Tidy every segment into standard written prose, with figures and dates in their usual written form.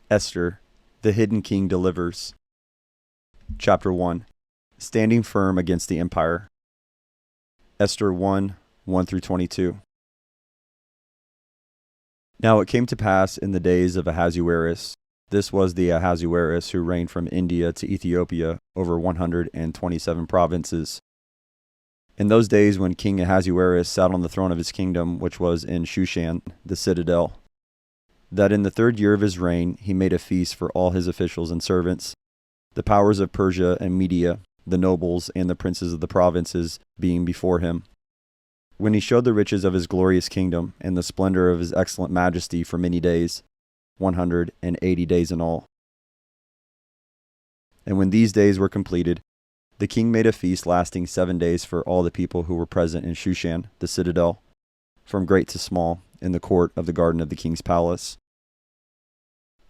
Esther, the hidden king delivers. Chapter 1. Standing firm against the empire. Esther 1, 1-22. Now it came to pass in the days of Ahasuerus, this was the Ahasuerus who reigned from India to Ethiopia over 127 provinces. In those days when King Ahasuerus sat on the throne of his kingdom, which was in Shushan, the citadel, that in the 3rd year of his reign he made a feast for all his officials and servants, the powers of Persia and Media, the nobles and the princes of the provinces being before him. When he showed the riches of his glorious kingdom and the splendor of his excellent majesty for many days, 180 days in all. And when these days were completed, the king made a feast lasting 7 days for all the people who were present in Shushan, the citadel, from great to small, in the court of the garden of the king's palace.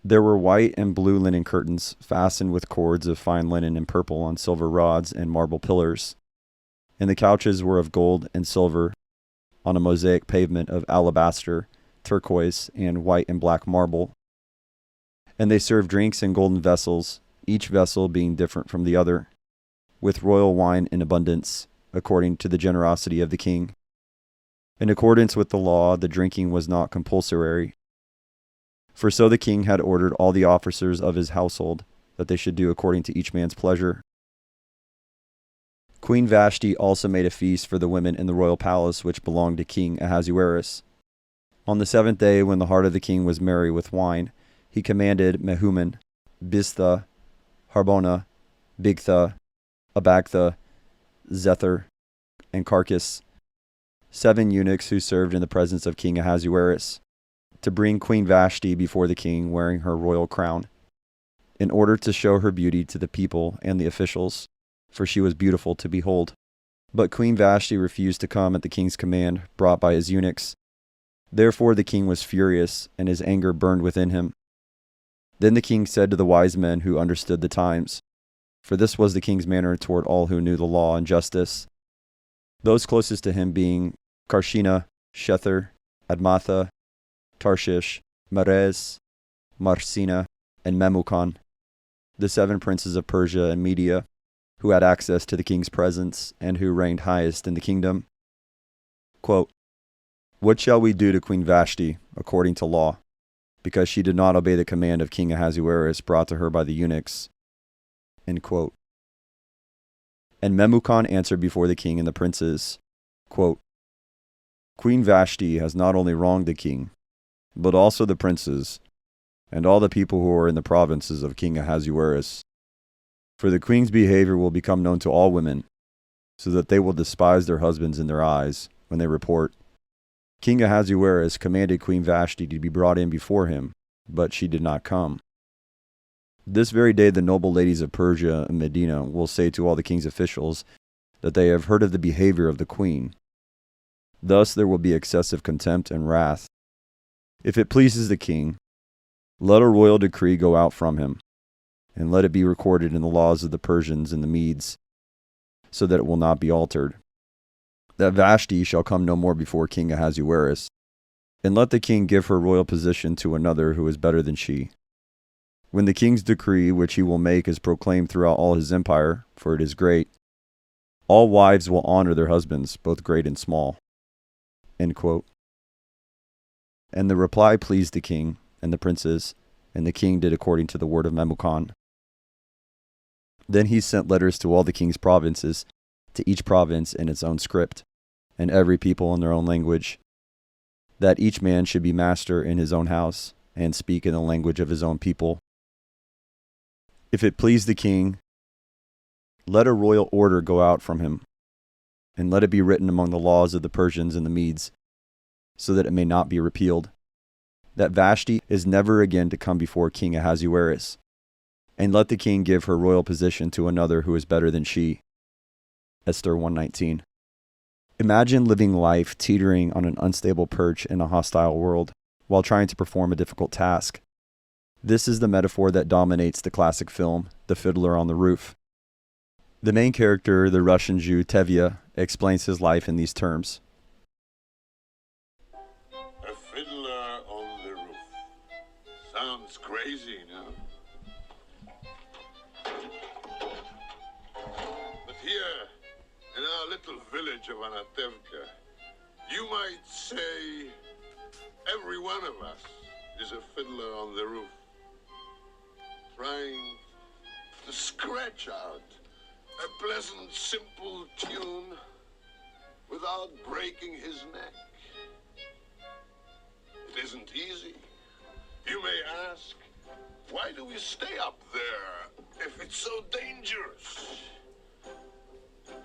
There were white and blue linen curtains, fastened with cords of fine linen and purple on silver rods and marble pillars. And the couches were of gold and silver, on a mosaic pavement of alabaster, turquoise, and white and black marble. And they served drinks in golden vessels, each vessel being different from the other, with royal wine in abundance, according to the generosity of the king. In accordance with the law, the drinking was not compulsory, for so the king had ordered all the officers of his household, that they should do according to each man's pleasure. Queen Vashti also made a feast for the women in the royal palace which belonged to King Ahasuerus. On the 7th day, when the heart of the king was merry with wine, he commanded Mehuman, Biztha, Harbona, Bigtha, Abagtha, Zethar, and Carcass, 7 eunuchs who served in the presence of King Ahasuerus, to bring Queen Vashti before the king wearing her royal crown, in order to show her beauty to the people and the officials, for she was beautiful to behold. But Queen Vashti refused to come at the king's command, brought by his eunuchs. Therefore the king was furious, and his anger burned within him. Then the king said to the wise men who understood the times, for this was the king's manner toward all who knew the law and justice, those closest to him being Karshina, Shethar, Admatha, Tarshish, Meres, Marsina, and Memucan, the 7 princes of Persia and Media, who had access to the king's presence and who reigned highest in the kingdom. Quote, what shall we do to Queen Vashti, according to law, because she did not obey the command of King Ahasuerus brought to her by the eunuchs? End quote. And Memucan answered before the king and the princes, quote, Queen Vashti has not only wronged the king, but also the princes, and all the people who are in the provinces of King Ahasuerus. For the queen's behavior will become known to all women, so that they will despise their husbands in their eyes when they report, King Ahasuerus commanded Queen Vashti to be brought in before him, but she did not come. This very day the noble ladies of Persia and Medina will say to all the king's officials that they have heard of the behavior of the queen. Thus there will be excessive contempt and wrath. If it pleases the king, let a royal decree go out from him, and let it be recorded in the laws of the Persians and the Medes, so that it will not be altered, that Vashti shall come no more before King Ahasuerus, and let the king give her royal position to another who is better than she. When the king's decree which he will make is proclaimed throughout all his empire, for it is great, all wives will honor their husbands, both great and small. End quote. And the reply pleased the king and the princes, and the king did according to the word of Memucan. Then he sent letters to all the king's provinces, to each province in its own script, and every people in their own language, that each man should be master in his own house, and speak in the language of his own people. If it please the king, let a royal order go out from him, and let it be written among the laws of the Persians and the Medes, so that it may not be repealed, that Vashti is never again to come before King Ahasuerus, and let the king give her royal position to another who is better than she. Esther 1:19. Imagine living life teetering on an unstable perch in a hostile world, while trying to perform a difficult task. This is the metaphor that dominates the classic film, The Fiddler on the Roof. The main character, the Russian Jew Tevye, explains his life in these terms. A fiddler on the roof. Sounds crazy, no? But here, in our little village of Anatevka, you might say every one of us is a fiddler on the roof, trying to scratch out a pleasant, simple tune without breaking his neck. It isn't easy. You may ask, why do we stay up there if it's so dangerous?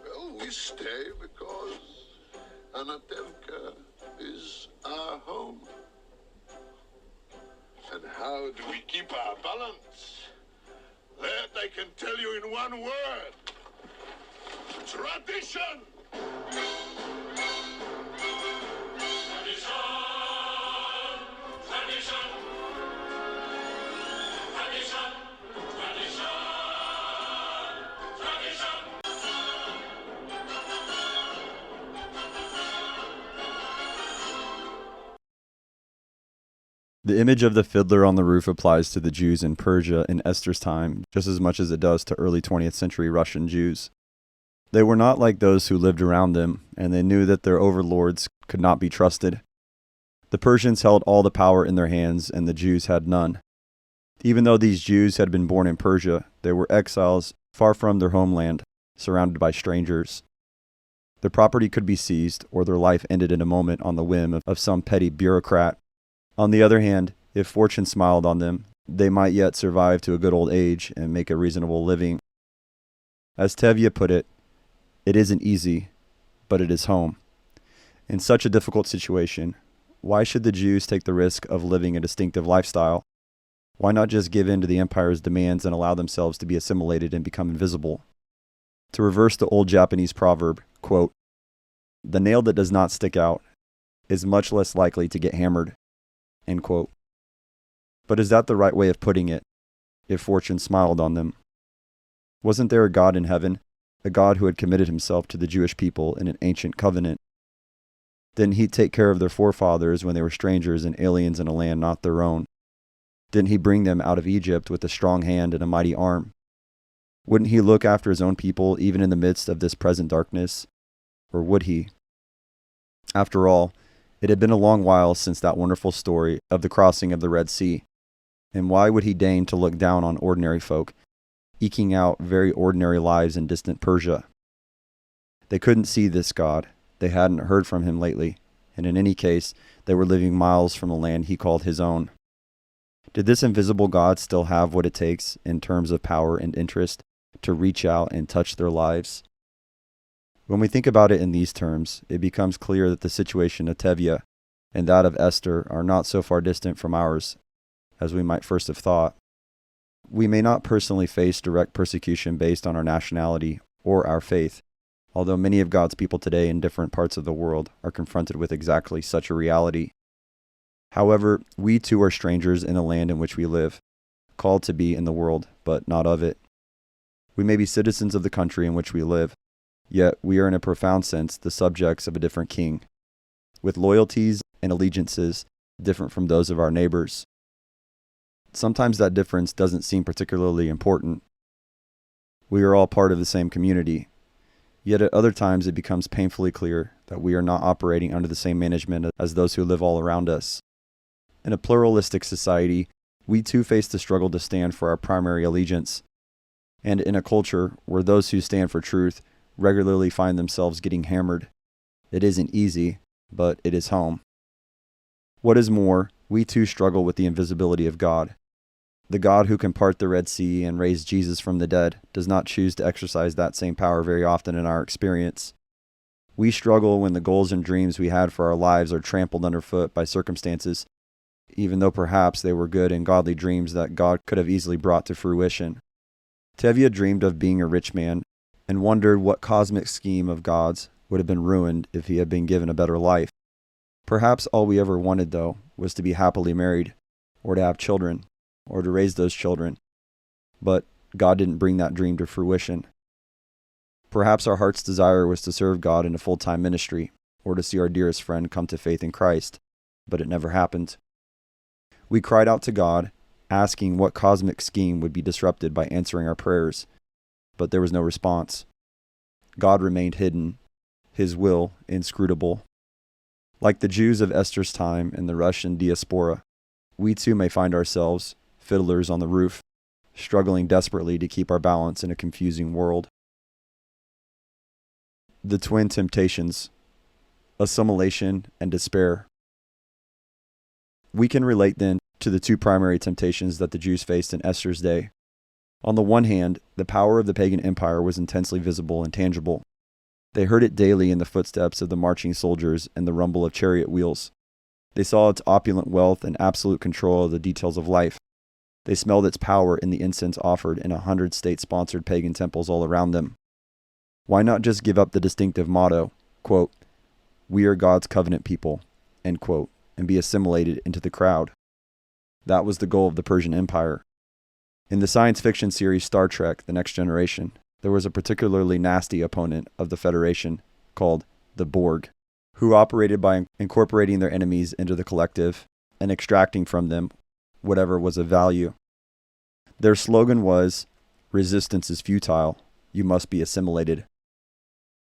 Well, we stay because Anatevka is our home. And how do we keep our balance? That I can tell you in one word. Tradition! The image of the fiddler on the roof applies to the Jews in Persia in Esther's time just as much as it does to early 20th century Russian Jews. They were not like those who lived around them, and they knew that their overlords could not be trusted. The Persians held all the power in their hands, and the Jews had none. Even though these Jews had been born in Persia, they were exiles far from their homeland, surrounded by strangers. Their property could be seized, or their life ended in a moment on the whim of some petty bureaucrat. On the other hand, if fortune smiled on them, they might yet survive to a good old age and make a reasonable living. As Tevye put it, it isn't easy, but it is home. In such a difficult situation, why should the Jews take the risk of living a distinctive lifestyle? Why not just give in to the empire's demands and allow themselves to be assimilated and become invisible? To reverse the old Japanese proverb, quote, "The nail that does not stick out is much less likely to get hammered," end quote. But is that the right way of putting it, if fortune smiled on them? Wasn't there a God in heaven, a God who had committed himself to the Jewish people in an ancient covenant? Didn't he take care of their forefathers when they were strangers and aliens in a land not their own? Didn't he bring them out of Egypt with a strong hand and a mighty arm? Wouldn't he look after his own people even in the midst of this present darkness? Or would he? After all, it had been a long while since that wonderful story of the crossing of the Red Sea, and why would he deign to look down on ordinary folk, eking out very ordinary lives in distant Persia? They couldn't see this God. They hadn't heard from him lately, and in any case, they were living miles from the land he called his own. Did this invisible God still have what it takes in terms of power and interest to reach out and touch their lives? When we think about it in these terms, it becomes clear that the situation of Tevye and that of Esther are not so far distant from ours as we might first have thought. We may not personally face direct persecution based on our nationality or our faith, although many of God's people today in different parts of the world are confronted with exactly such a reality. However, we too are strangers in the land in which we live, called to be in the world, but not of it. We may be citizens of the country in which we live, yet we are in a profound sense the subjects of a different king, with loyalties and allegiances different from those of our neighbors. Sometimes that difference doesn't seem particularly important. We are all part of the same community, yet at other times it becomes painfully clear that we are not operating under the same management as those who live all around us. In a pluralistic society, we too face the struggle to stand for our primary allegiance, and in a culture where those who stand for truth regularly find themselves getting hammered, it isn't easy, but it is home. What is more, we too struggle with the invisibility of God. The God who can part the Red Sea and raise Jesus from the dead does not choose to exercise that same power very often in our experience. We struggle when the goals and dreams we had for our lives are trampled underfoot by circumstances, even though perhaps they were good and godly dreams that God could have easily brought to fruition. Tevye dreamed of being a rich man and wondered what cosmic scheme of God's would have been ruined if he had been given a better life. Perhaps all we ever wanted, though, was to be happily married, or to have children, or to raise those children. But God didn't bring that dream to fruition. Perhaps our heart's desire was to serve God in a full-time ministry, or to see our dearest friend come to faith in Christ, but it never happened. We cried out to God, asking what cosmic scheme would be disrupted by answering our prayers, but there was no response. God remained hidden, his will inscrutable. Like the Jews of Esther's time in the Russian diaspora, we too may find ourselves, fiddlers on the roof, struggling desperately to keep our balance in a confusing world. The twin temptations, assimilation and despair. We can relate then to the two primary temptations that the Jews faced in Esther's day. On the one hand, the power of the pagan empire was intensely visible and tangible. They heard it daily in the footsteps of the marching soldiers and the rumble of chariot wheels. They saw its opulent wealth and absolute control of the details of life. They smelled its power in the incense offered in 100 state-sponsored pagan temples all around them. Why not just give up the distinctive motto, quote, "We are God's covenant people," end quote, and be assimilated into the crowd? That was the goal of the Persian Empire. In the science fiction series Star Trek: The Next Generation, there was a particularly nasty opponent of the Federation called the Borg, who operated by incorporating their enemies into the collective and extracting from them whatever was of value. Their slogan was, "Resistance is futile, you must be assimilated."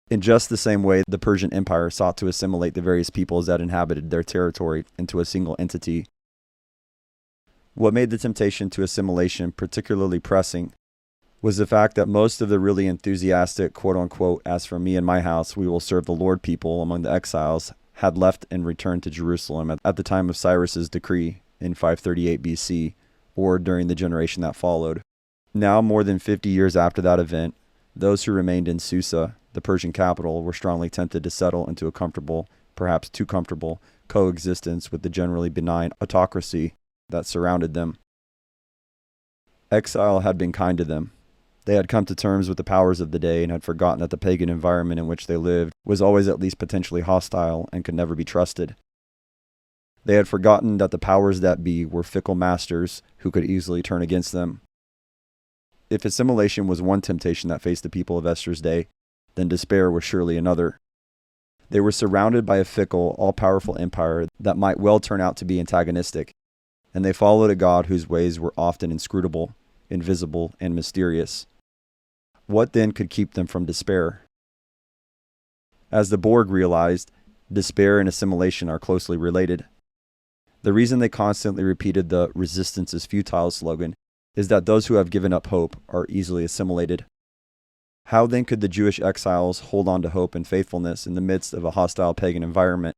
In just the same way, the Persian Empire sought to assimilate the various peoples that inhabited their territory into a single entity. What made the temptation to assimilation particularly pressing was the fact that most of the really enthusiastic, quote-unquote, "as for me and my house, we will serve the Lord" people among the exiles had left and returned to Jerusalem at the time of Cyrus's decree in 538 BC, or during the generation that followed. Now, more than 50 years after that event, those who remained in Susa, the Persian capital, were strongly tempted to settle into a comfortable, perhaps too comfortable, coexistence with the generally benign autocracy that surrounded them. Exile had been kind to them. They had come to terms with the powers of the day and had forgotten that the pagan environment in which they lived was always at least potentially hostile and could never be trusted. They had forgotten that the powers that be were fickle masters who could easily turn against them. If assimilation was one temptation that faced the people of Esther's day, then despair was surely another. They were surrounded by a fickle, all-powerful empire that might well turn out to be antagonistic, and they followed a God whose ways were often inscrutable, invisible, and mysterious. What then could keep them from despair? As the Borg realized, despair and assimilation are closely related. The reason they constantly repeated the "resistance is futile" slogan is that those who have given up hope are easily assimilated. How then could the Jewish exiles hold on to hope and faithfulness in the midst of a hostile pagan environment?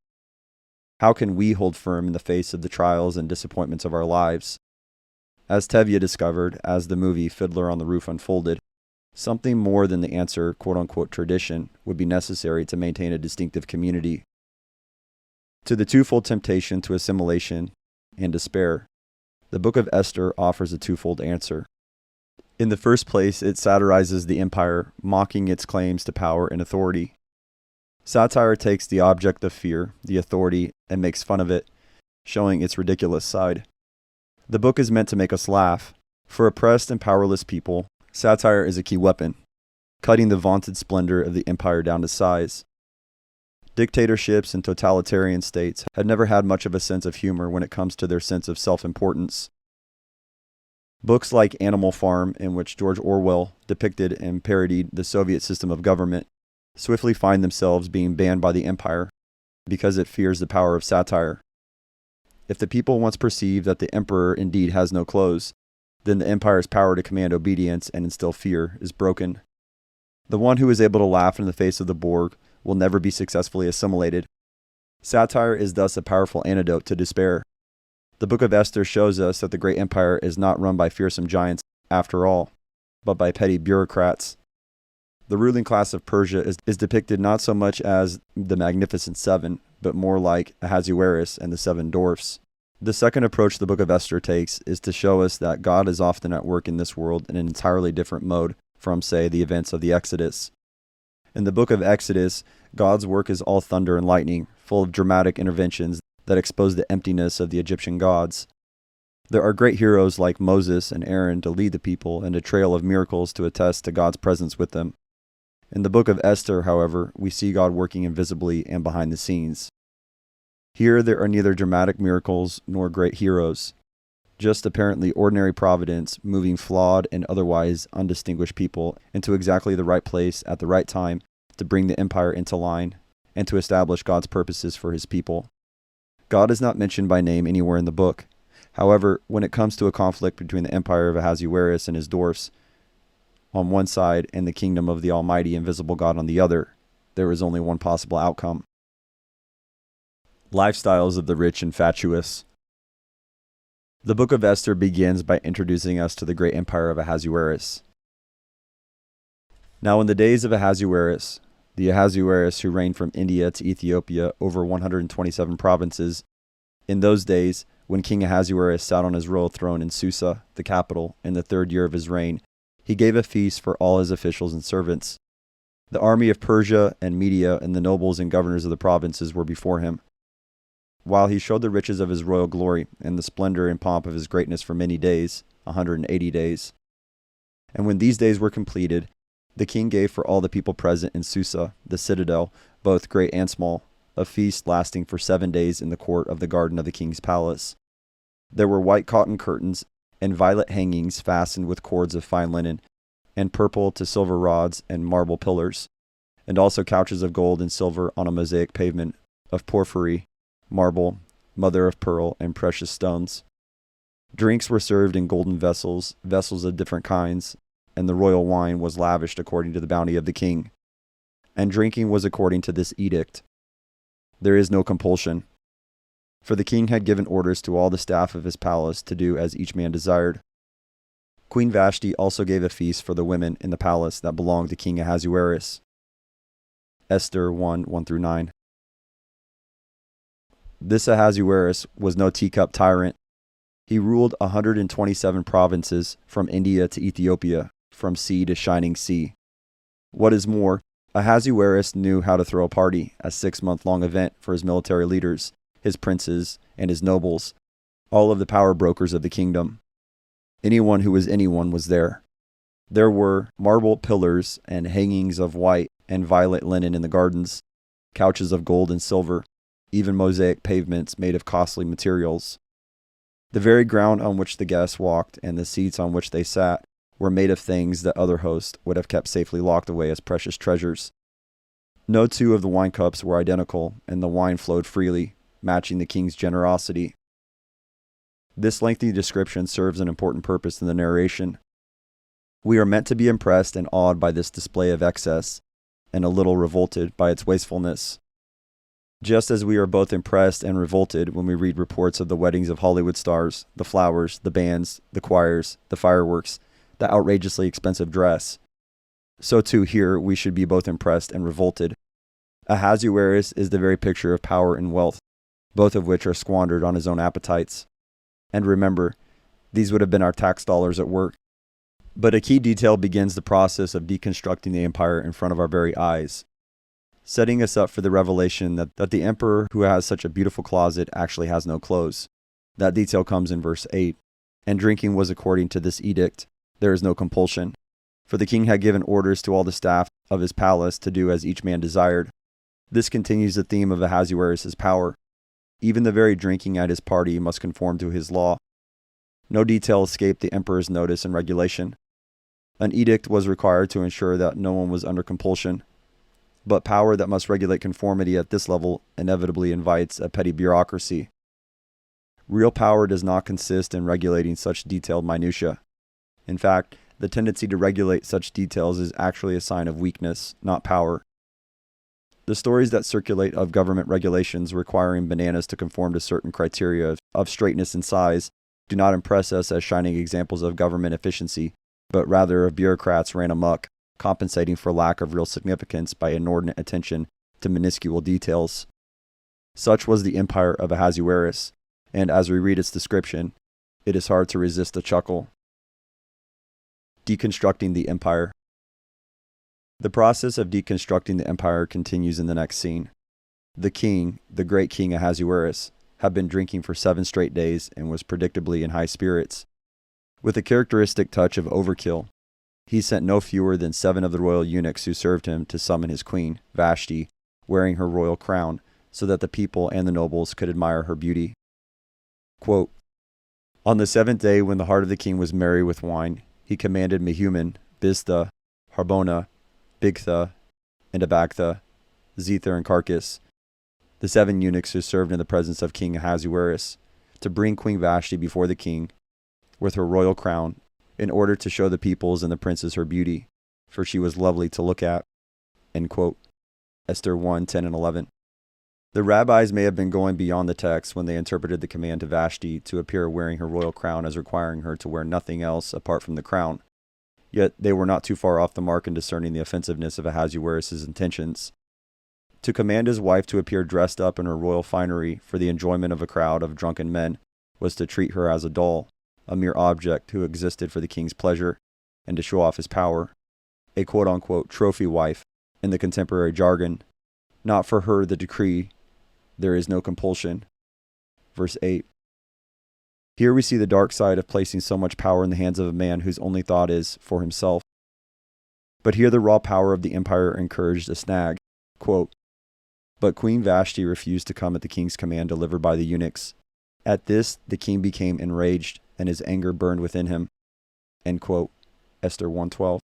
How can we hold firm in the face of the trials and disappointments of our lives? As Tevye discovered, as the movie Fiddler on the Roof unfolded, something more than the answer, quote-unquote, tradition would be necessary to maintain a distinctive community. To the twofold temptation to assimilation and despair, the Book of Esther offers a twofold answer. In the first place, it satirizes the empire, mocking its claims to power and authority. Satire takes the object of fear, the authority, and makes fun of it, showing its ridiculous side. The book is meant to make us laugh. For oppressed and powerless people, satire is a key weapon, cutting the vaunted splendor of the empire down to size. Dictatorships and totalitarian states had never had much of a sense of humor when it comes to their sense of self-importance. Books like Animal Farm, in which George Orwell depicted and parodied the Soviet system of government, swiftly find themselves being banned by the empire because it fears the power of satire. If the people once perceive that the emperor indeed has no clothes, then the empire's power to command obedience and instill fear is broken. The one who is able to laugh in the face of the Borg will never be successfully assimilated. Satire is thus a powerful antidote to despair. The Book of Esther shows us that the great empire is not run by fearsome giants after all, but by petty bureaucrats. The ruling class of Persia is depicted not so much as the Magnificent Seven, but more like Ahasuerus and the Seven Dwarfs. The second approach the Book of Esther takes is to show us that God is often at work in this world in an entirely different mode from, say, the events of the Exodus. In the book of Exodus, God's work is all thunder and lightning, full of dramatic interventions that expose the emptiness of the Egyptian gods. There are great heroes like Moses and Aaron to lead the people and a trail of miracles to attest to God's presence with them. In the book of Esther, however, we see God working invisibly and behind the scenes. Here there are neither dramatic miracles nor great heroes. just apparently ordinary providence moving flawed and otherwise undistinguished people into exactly the right place at the right time to bring the empire into line and to establish God's purposes for his people. God is not mentioned by name anywhere in the book. However, when it comes to a conflict between the empire of Ahasuerus and his dwarfs on one side and the kingdom of the almighty invisible God on the other, there is only one possible outcome. Lifestyles of the rich and fatuous. The book of Esther begins by introducing us to the great empire of Ahasuerus. Now in the days of Ahasuerus, the Ahasuerus who reigned from India to Ethiopia over 127 provinces, in those days, when King Ahasuerus sat on his royal throne in Susa, the capital, in the 3rd year of his reign, he gave a feast for all his officials and servants. The army of Persia and Media and the nobles and governors of the provinces were before him, while he showed the riches of his royal glory and the splendor and pomp of his greatness for many days, 180 days. And when these days were completed, the king gave for all the people present in Susa, the citadel, both great and small, a feast lasting for 7 days in the court of the garden of the king's palace. There were white cotton curtains and violet hangings fastened with cords of fine linen, and purple to silver rods and marble pillars, and also couches of gold and silver on a mosaic pavement of porphyry, marble, mother of pearl, and precious stones. Drinks were served in golden vessels, vessels of different kinds, and the royal wine was lavished according to the bounty of the king. And drinking was according to this edict. There is no compulsion. For the king had given orders to all the staff of his palace to do as each man desired. Queen Vashti also gave a feast for the women in the palace that belonged to King Ahasuerus. Esther 1:1-9. This Ahasuerus was no teacup tyrant. He ruled 127 provinces from India to Ethiopia, from sea to shining sea. What is more, Ahasuerus knew how to throw a party, a 6-month-long event for his military leaders, his princes, and his nobles, all of the power brokers of the kingdom. Anyone who was anyone was there. There were marble pillars and hangings of white and violet linen in the gardens, couches of gold and silver, even mosaic pavements made of costly materials. The very ground on which the guests walked and the seats on which they sat were made of things that other hosts would have kept safely locked away as precious treasures. No two of the wine cups were identical, and the wine flowed freely, matching the king's generosity. This lengthy description serves an important purpose in the narration. We are meant to be impressed and awed by this display of excess, and a little revolted by its wastefulness. Just as we are both impressed and revolted when we read reports of the weddings of Hollywood stars, the flowers, the bands, the choirs, the fireworks, the outrageously expensive dress, so too here we should be both impressed and revolted. Ahasuerus is the very picture of power and wealth, both of which are squandered on his own appetites. And remember, these would have been our tax dollars at work. But a key detail begins the process of deconstructing the empire in front of our very eyes, setting us up for the revelation that the emperor who has such a beautiful closet actually has no clothes. That detail comes in verse 8. And drinking was according to this edict. There is no compulsion. For the king had given orders to all the staff of his palace to do as each man desired. This continues the theme of Ahasuerus' power. Even the very drinking at his party must conform to his law. No detail escaped the emperor's notice and regulation. An edict was required to ensure that no one was under compulsion. But power that must regulate conformity at this level inevitably invites a petty bureaucracy. Real power does not consist in regulating such detailed minutiae. In fact, the tendency to regulate such details is actually a sign of weakness, not power. The stories that circulate of government regulations requiring bananas to conform to certain criteria of straightness and size do not impress us as shining examples of government efficiency, but rather of bureaucrats ran amok, compensating for lack of real significance by inordinate attention to minuscule details. Such was the empire of Ahasuerus, and as we read its description, it is hard to resist a chuckle. Deconstructing the empire. The process of deconstructing the empire continues in the next scene. The king, the great King Ahasuerus, had been drinking for 7 straight days and was predictably in high spirits. With a characteristic touch of overkill, he sent no fewer than 7 of the royal eunuchs who served him to summon his queen, Vashti, wearing her royal crown, so that the people and the nobles could admire her beauty. Quote, On the seventh day, when the heart of the king was merry with wine, he commanded Mehuman, Biztha, Harbona, Bigtha, and Abagtha, Zethar, and Carcass, the 7 eunuchs who served in the presence of King Ahasuerus, to bring Queen Vashti before the king with her royal crown, in order to show the peoples and the princes her beauty, for she was lovely to look at. End quote. Esther 1:10 and 11. The rabbis may have been going beyond the text when they interpreted the command to Vashti to appear wearing her royal crown as requiring her to wear nothing else apart from the crown. Yet they were not too far off the mark in discerning the offensiveness of Ahasuerus' intentions. To command his wife to appear dressed up in her royal finery for the enjoyment of a crowd of drunken men was to treat her as a doll, a mere object who existed for the king's pleasure and to show off his power, a quote-unquote trophy wife in the contemporary jargon. Not for her the decree, there is no compulsion. Verse 8. Here we see the dark side of placing so much power in the hands of a man whose only thought is for himself. But here the raw power of the empire encouraged a snag. Quote, but Queen Vashti refused to come at the king's command delivered by the eunuchs. At this, the king became enraged, and his anger burned within him. End quote. Esther 1:12.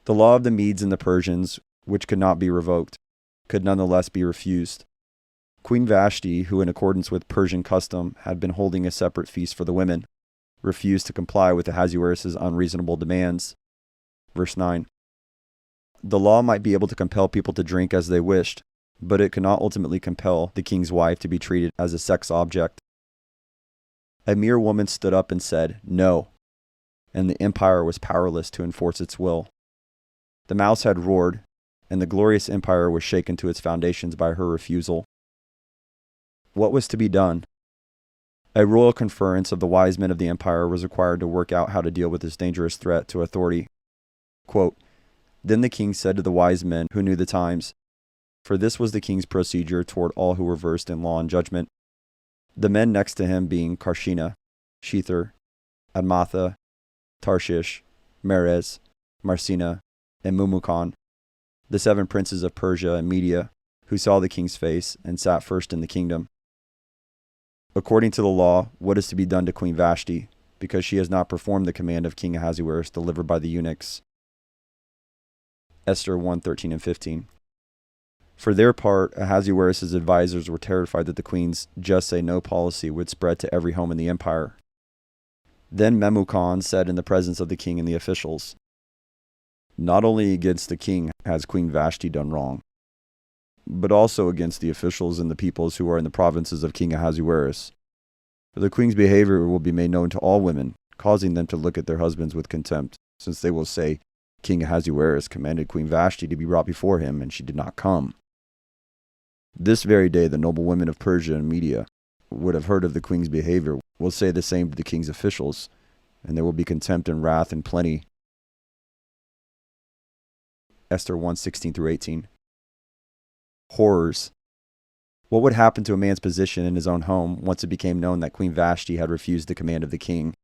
The law of the Medes and the Persians, which could not be revoked, could nonetheless be refused. Queen Vashti, who in accordance with Persian custom had been holding a separate feast for the women, refused to comply with Ahasuerus' unreasonable demands. Verse 9. The law might be able to compel people to drink as they wished, but it could not ultimately compel the king's wife to be treated as a sex object. A mere woman stood up and said, no, and the empire was powerless to enforce its will. The mouse had roared, and the glorious empire was shaken to its foundations by her refusal. What was to be done? A royal conference of the wise men of the empire was required to work out how to deal with this dangerous threat to authority. Quote, then the king said to the wise men who knew the times, for this was the king's procedure toward all who were versed in law and judgment, the men next to him being Karshina, Shethar, Admatha, Tarshish, Meres, Marsina, and Mumukan, the 7 princes of Persia and Media, who saw the king's face and sat first in the kingdom. According to the law, what is to be done to Queen Vashti, because she has not performed the command of King Ahasuerus delivered by the eunuchs? Esther 1:13 and 15. For their part, Ahasuerus' advisors were terrified that the queen's just say no policy would spread to every home in the empire. Then Memucan said in the presence of the king and the officials, not only against the king has Queen Vashti done wrong, but also against the officials and the peoples who are in the provinces of King Ahasuerus. For the queen's behavior will be made known to all women, causing them to look at their husbands with contempt, since they will say, King Ahasuerus commanded Queen Vashti to be brought before him, and she did not come. This very day the noble women of Persia and Media would have heard of the queen's behavior will say the same to the king's officials, and there will be contempt and wrath in plenty. Esther 1:16 through 18. Horrors. What would happen to a man's position in his own home once it became known that Queen Vashti had refused the command of the king?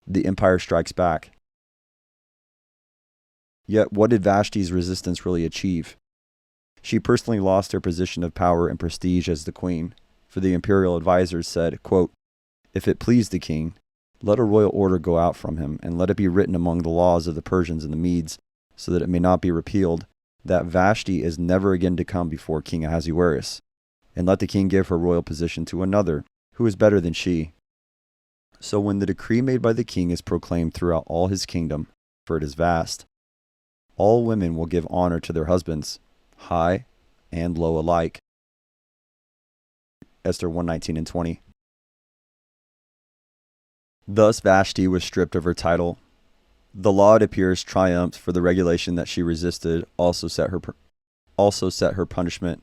The empire strikes back. Yet what did Vashti's resistance really achieve? She personally lost her position of power and prestige as the queen, for the imperial advisors said, quote, if it please the king, let a royal order go out from him, and let it be written among the laws of the Persians and the Medes, so that it may not be repealed, that Vashti is never again to come before King Ahasuerus, and let the king give her royal position to another, who is better than she. So when the decree made by the king is proclaimed throughout all his kingdom, for it is vast, all women will give honor to their husbands, high and low alike. Esther 1:19 and 20. Thus Vashti was stripped of her title. The law, it appears, triumphed, for the regulation that she resisted also set her punishment.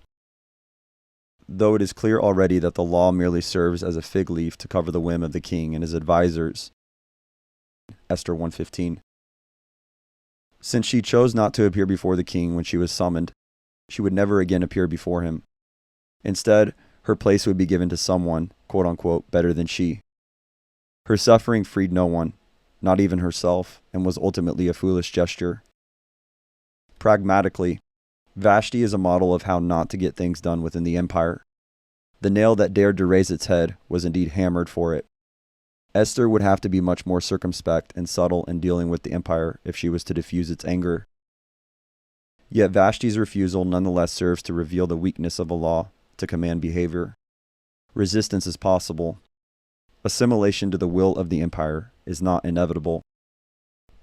Though it is clear already that the law merely serves as a fig leaf to cover the whim of the king and his advisors. Esther 1:15. Since she chose not to appear before the king when she was summoned, she would never again appear before him. Instead, her place would be given to someone, quote unquote, better than she. Her suffering freed no one, not even herself, and was ultimately a foolish gesture. Pragmatically, Vashti is a model of how not to get things done within the empire. The nail that dared to raise its head was indeed hammered for it. Esther would have to be much more circumspect and subtle in dealing with the empire if she was to diffuse its anger. Yet Vashti's refusal nonetheless serves to reveal the weakness of the law to command behavior. Resistance is possible. Assimilation to the will of the empire is not inevitable.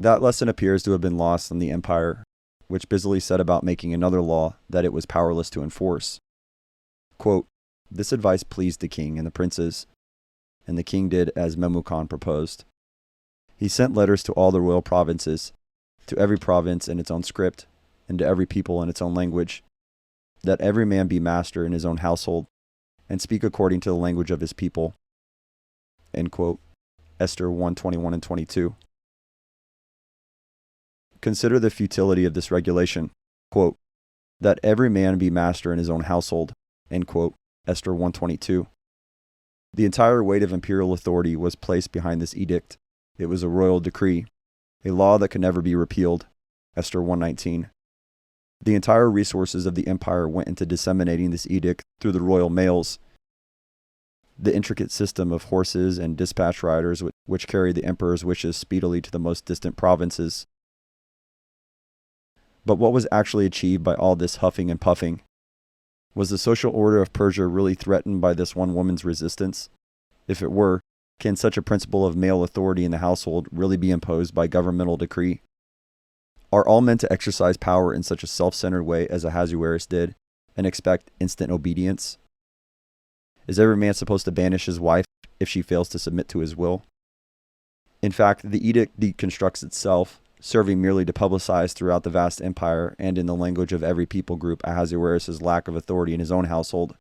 That lesson appears to have been lost on the empire, which busily set about making another law that it was powerless to enforce. Quote, "This advice pleased the king and the princes, and the king did as Memucan proposed. He sent letters to all the royal provinces, to every province in its own script, and to every people in its own language, that every man be master in his own household, and speak according to the language of his people." End quote. Esther 1:21 and 22. Consider the futility of this regulation. Quote, "That every man be master in his own household." End quote. Esther 1:22. The entire weight of imperial authority was placed behind this edict. It was a royal decree, a law that could never be repealed. Esther 1:19. The entire resources of the empire went into disseminating this edict through the royal mails. The intricate system of horses and dispatch riders which carried the emperor's wishes speedily to the most distant provinces. But what was actually achieved by all this huffing and puffing? Was the social order of Persia really threatened by this one woman's resistance? If it were, can such a principle of male authority in the household really be imposed by governmental decree? Are all men to exercise power in such a self-centered way as Ahasuerus did, and expect instant obedience? Is every man supposed to banish his wife if she fails to submit to his will? In fact, the edict deconstructs itself, serving merely to publicize throughout the vast empire and in the language of every people group Ahasuerus' lack of authority in his own household.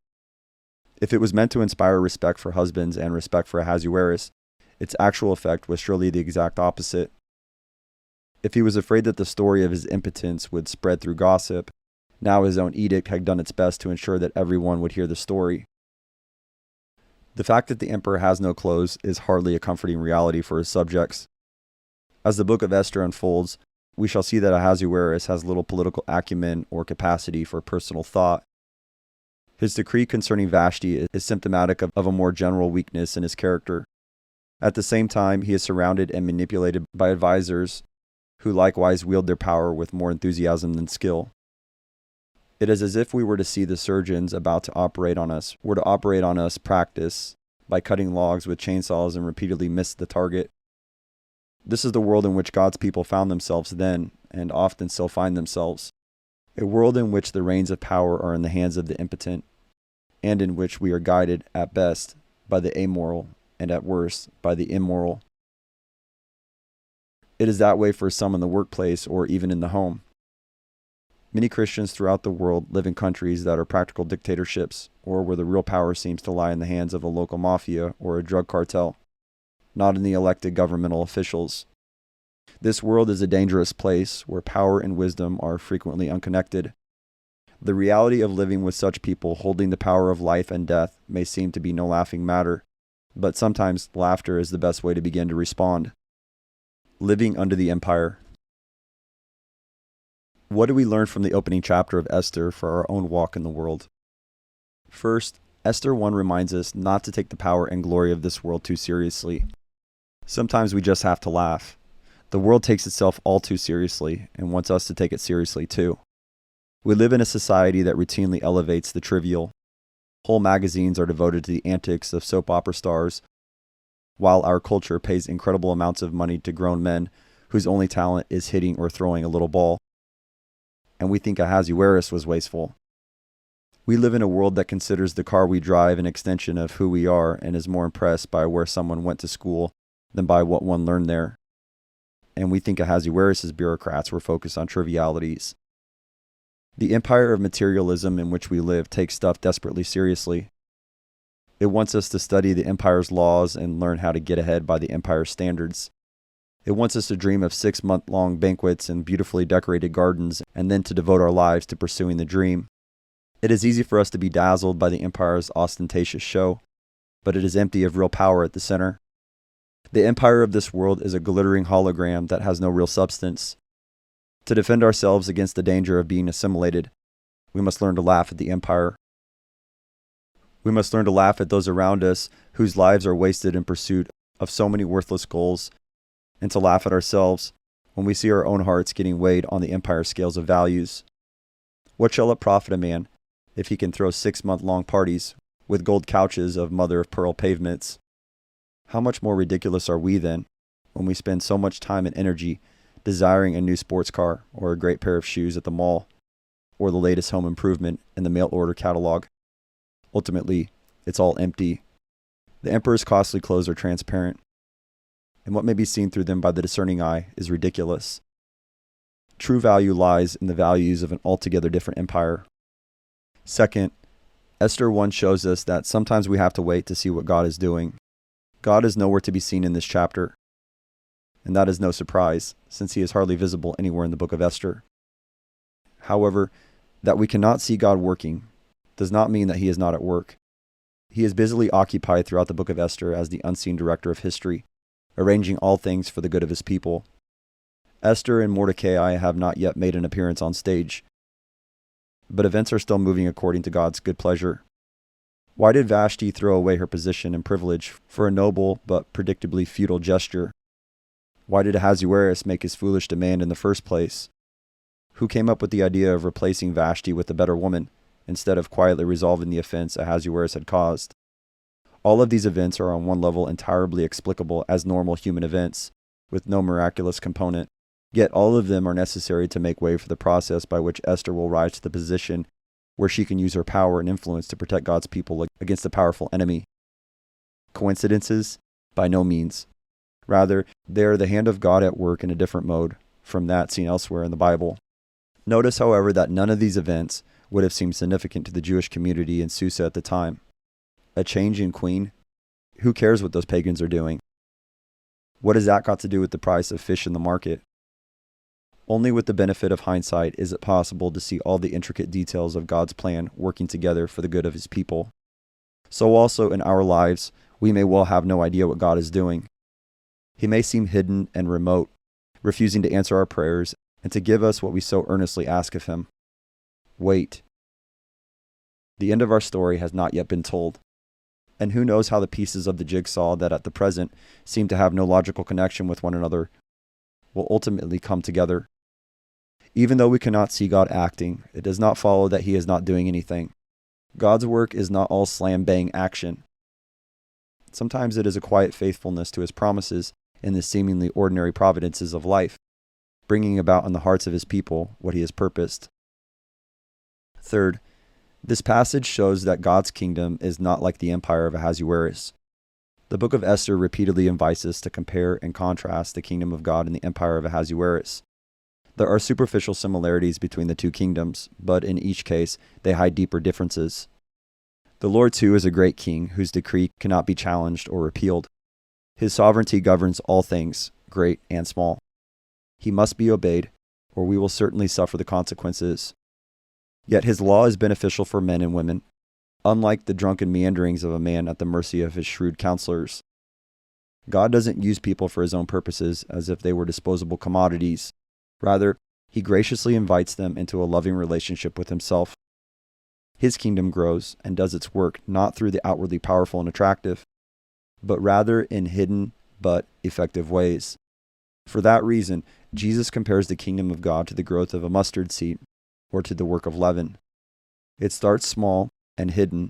If it was meant to inspire respect for husbands and respect for Ahasuerus, its actual effect was surely the exact opposite. If he was afraid that the story of his impotence would spread through gossip, now his own edict had done its best to ensure that everyone would hear the story. The fact that the emperor has no clothes is hardly a comforting reality for his subjects. As the book of Esther unfolds, we shall see that Ahasuerus has little political acumen or capacity for personal thought. His decree concerning Vashti is symptomatic of a more general weakness in his character. At the same time, he is surrounded and manipulated by advisors who likewise wield their power with more enthusiasm than skill. It is as if we were to see the surgeons about to operate on us practice by cutting logs with chainsaws and repeatedly miss the target. This is the world in which God's people found themselves then, and often still find themselves. A world in which the reins of power are in the hands of the impotent, and in which we are guided, at best, by the amoral, and at worst, by the immoral. It is that way for some in the workplace or even in the home. Many Christians throughout the world live in countries that are practical dictatorships, or where the real power seems to lie in the hands of a local mafia or a drug cartel, not in the elected governmental officials. This world is a dangerous place where power and wisdom are frequently unconnected. The reality of living with such people holding the power of life and death may seem to be no laughing matter, but sometimes laughter is the best way to begin to respond. Living under the empire. What do we learn from the opening chapter of Esther for our own walk in the world? First, Esther 1 reminds us not to take the power and glory of this world too seriously. Sometimes we just have to laugh. The world takes itself all too seriously and wants us to take it seriously too. We live in a society that routinely elevates the trivial. Whole magazines are devoted to the antics of soap opera stars, while our culture pays incredible amounts of money to grown men whose only talent is hitting or throwing a little ball. And we think Ahasuerus was wasteful. We live in a world that considers the car we drive an extension of who we are and is more impressed by where someone went to school than by what one learned there. And we think Ahasuerus' bureaucrats were focused on trivialities. The empire of materialism in which we live takes stuff desperately seriously. It wants us to study the empire's laws and learn how to get ahead by the empire's standards. It wants us to dream of 6-month-long banquets and beautifully decorated gardens, and then to devote our lives to pursuing the dream. It is easy for us to be dazzled by the empire's ostentatious show, but it is empty of real power at the center. The empire of this world is a glittering hologram that has no real substance. To defend ourselves against the danger of being assimilated, we must learn to laugh at the empire. We must learn to laugh at those around us whose lives are wasted in pursuit of so many worthless goals, and to laugh at ourselves when we see our own hearts getting weighed on the empire scales of values. What shall it profit a man if he can throw 6-month-long parties with gold couches of mother-of-pearl pavements? How much more ridiculous are we then when we spend so much time and energy desiring a new sports car or a great pair of shoes at the mall or the latest home improvement in the mail order catalog? Ultimately, it's all empty. The emperor's costly clothes are transparent, and what may be seen through them by the discerning eye is ridiculous. True value lies in the values of an altogether different empire. Second, Esther 1 shows us that sometimes we have to wait to see what God is doing. God is nowhere to be seen in this chapter, and that is no surprise, since he is hardly visible anywhere in the book of Esther. However, that we cannot see God working does not mean that he is not at work. He is busily occupied throughout the book of Esther as the unseen director of history, arranging all things for the good of his people. Esther and Mordecai have not yet made an appearance on stage, but events are still moving according to God's good pleasure. Why did Vashti throw away her position and privilege for a noble but predictably futile gesture? Why did Ahasuerus make his foolish demand in the first place? Who came up with the idea of replacing Vashti with a better woman, instead of quietly resolving the offense Ahasuerus had caused? All of these events are on one level entirely explicable as normal human events, with no miraculous component. Yet all of them are necessary to make way for the process by which Esther will rise to the position where she can use her power and influence to protect God's people against a powerful enemy. Coincidences? By no means. Rather, they are the hand of God at work in a different mode from that seen elsewhere in the Bible. Notice, however, that none of these events would have seemed significant to the Jewish community in Susa at the time. A change in queen? Who cares what those pagans are doing? What has that got to do with the price of fish in the market? Only with the benefit of hindsight is it possible to see all the intricate details of God's plan working together for the good of his people. So also in our lives, we may well have no idea what God is doing. He may seem hidden and remote, refusing to answer our prayers and to give us what we so earnestly ask of him. Wait. The end of our story has not yet been told. And who knows how the pieces of the jigsaw that at the present seem to have no logical connection with one another will ultimately come together. Even though we cannot see God acting, it does not follow that he is not doing anything. God's work is not all slam-bang action. Sometimes it is a quiet faithfulness to his promises in the seemingly ordinary providences of life, bringing about in the hearts of his people what he has purposed. Third, this passage shows that God's kingdom is not like the empire of Ahasuerus. The book of Esther repeatedly invites us to compare and contrast the kingdom of God and the empire of Ahasuerus. There are superficial similarities between the two kingdoms, but in each case, they hide deeper differences. The Lord, too, is a great king whose decree cannot be challenged or repealed. His sovereignty governs all things, great and small. He must be obeyed, or we will certainly suffer the consequences. Yet his law is beneficial for men and women, unlike the drunken meanderings of a man at the mercy of his shrewd counselors. God doesn't use people for his own purposes as if they were disposable commodities. Rather, he graciously invites them into a loving relationship with himself. His kingdom grows and does its work not through the outwardly powerful and attractive, but rather in hidden but effective ways. For that reason, Jesus compares the kingdom of God to the growth of a mustard seed, or to the work of leaven. It starts small and hidden,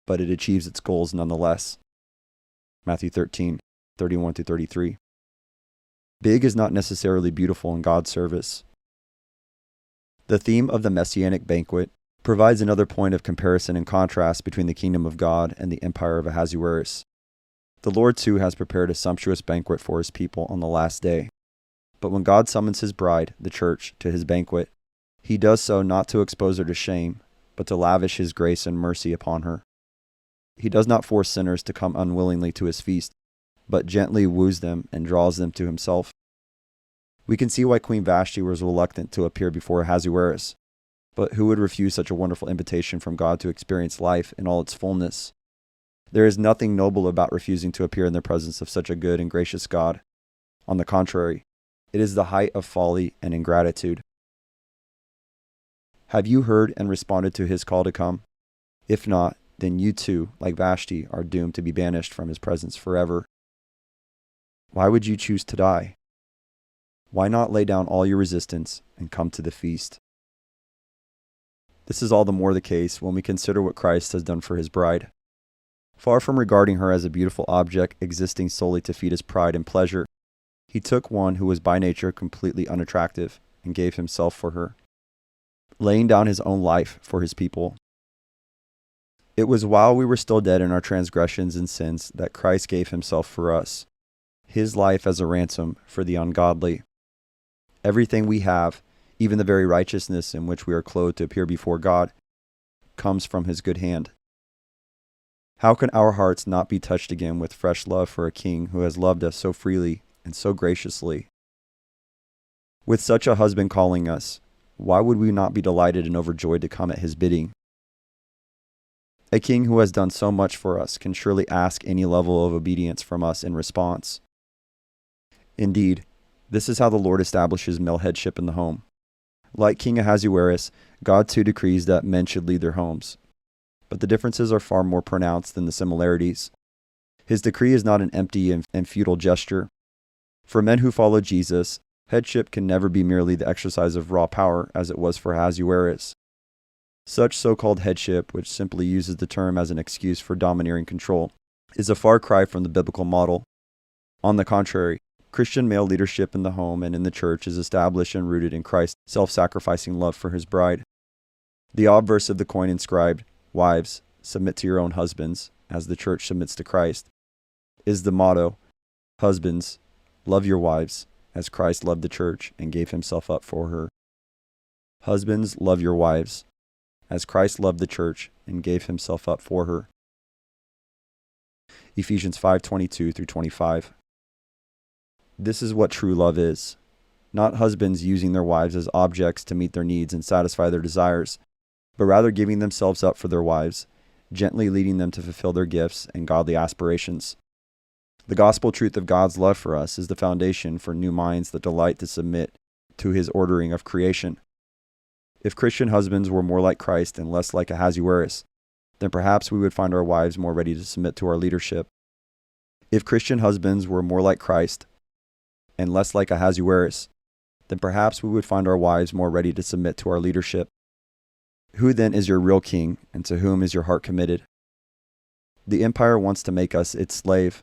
but it achieves its goals nonetheless. Matthew 13:31-33. Big is not necessarily beautiful in God's service. The theme of the Messianic banquet provides another point of comparison and contrast between the kingdom of God and the empire of Ahasuerus. The Lord, too, has prepared a sumptuous banquet for his people on the last day. But when God summons his bride, the church, to his banquet, he does so not to expose her to shame, but to lavish his grace and mercy upon her. He does not force sinners to come unwillingly to his feast, but gently woos them and draws them to himself. We can see why Queen Vashti was reluctant to appear before Ahasuerus, but who would refuse such a wonderful invitation from God to experience life in all its fullness? There is nothing noble about refusing to appear in the presence of such a good and gracious God. On the contrary, it is the height of folly and ingratitude. Have you heard and responded to his call to come? If not, then you too, like Vashti, are doomed to be banished from his presence forever. Why would you choose to die? Why not lay down all your resistance and come to the feast? This is all the more the case when we consider what Christ has done for his bride. Far from regarding her as a beautiful object existing solely to feed his pride and pleasure, he took one who was by nature completely unattractive and gave himself for her, laying down his own life for his people. It was while we were still dead in our transgressions and sins that Christ gave himself for us, his life as a ransom for the ungodly. Everything we have, even the very righteousness in which we are clothed to appear before God, comes from his good hand. How can our hearts not be touched again with fresh love for a king who has loved us so freely and so graciously? With such a husband calling us, why would we not be delighted and overjoyed to come at his bidding? A king who has done so much for us can surely ask any level of obedience from us in response. Indeed, this is how the Lord establishes male headship in the home. Like King Ahasuerus, God too decrees that men should lead their homes. But the differences are far more pronounced than the similarities. His decree is not an empty and futile gesture. For men who follow Jesus, headship can never be merely the exercise of raw power as it was for Ahasuerus. Such so-called headship, which simply uses the term as an excuse for domineering control, is a far cry from the biblical model. On the contrary, Christian male leadership in the home and in the church is established and rooted in Christ's self-sacrificing love for his bride. The obverse of the coin inscribed, "Wives, submit to your own husbands, as the church submits to Christ," is the motto, "Husbands, love your wives, as Christ loved the church and gave himself up for her." Husbands, love your wives, as Christ loved the church and gave himself up for her. Ephesians 5:22-25. This is what true love is. Not husbands using their wives as objects to meet their needs and satisfy their desires, but rather giving themselves up for their wives, gently leading them to fulfill their gifts and godly aspirations. The gospel truth of God's love for us is the foundation for new minds that delight to submit to his ordering of creation. If Christian husbands were more like Christ and less like Ahasuerus, then perhaps we would find our wives more ready to submit to our leadership. If Christian husbands were more like Christ and less like Ahasuerus, then perhaps we would find our wives more ready to submit to our leadership. Who then is your real king, and to whom is your heart committed? The empire wants to make us its slave.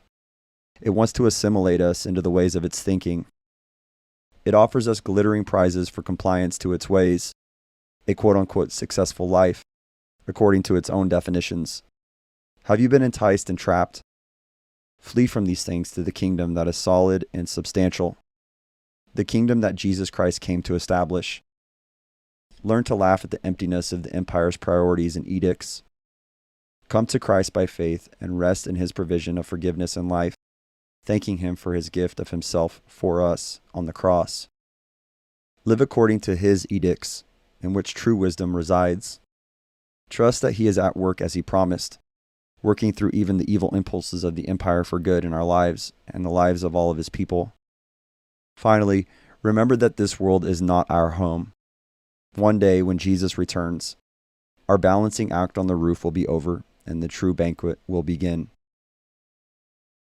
It wants to assimilate us into the ways of its thinking. It offers us glittering prizes for compliance to its ways, a quote-unquote successful life, according to its own definitions. Have you been enticed and trapped? Flee from these things to the kingdom that is solid and substantial, the kingdom that Jesus Christ came to establish. Learn to laugh at the emptiness of the empire's priorities and edicts. Come to Christ by faith and rest in his provision of forgiveness and life, thanking him for his gift of himself for us on the cross. Live according to his edicts, in which true wisdom resides. Trust that he is at work as he promised, working through even the evil impulses of the empire for good in our lives and the lives of all of his people. Finally, remember that this world is not our home. One day, when Jesus returns, our balancing act on the roof will be over and the true banquet will begin.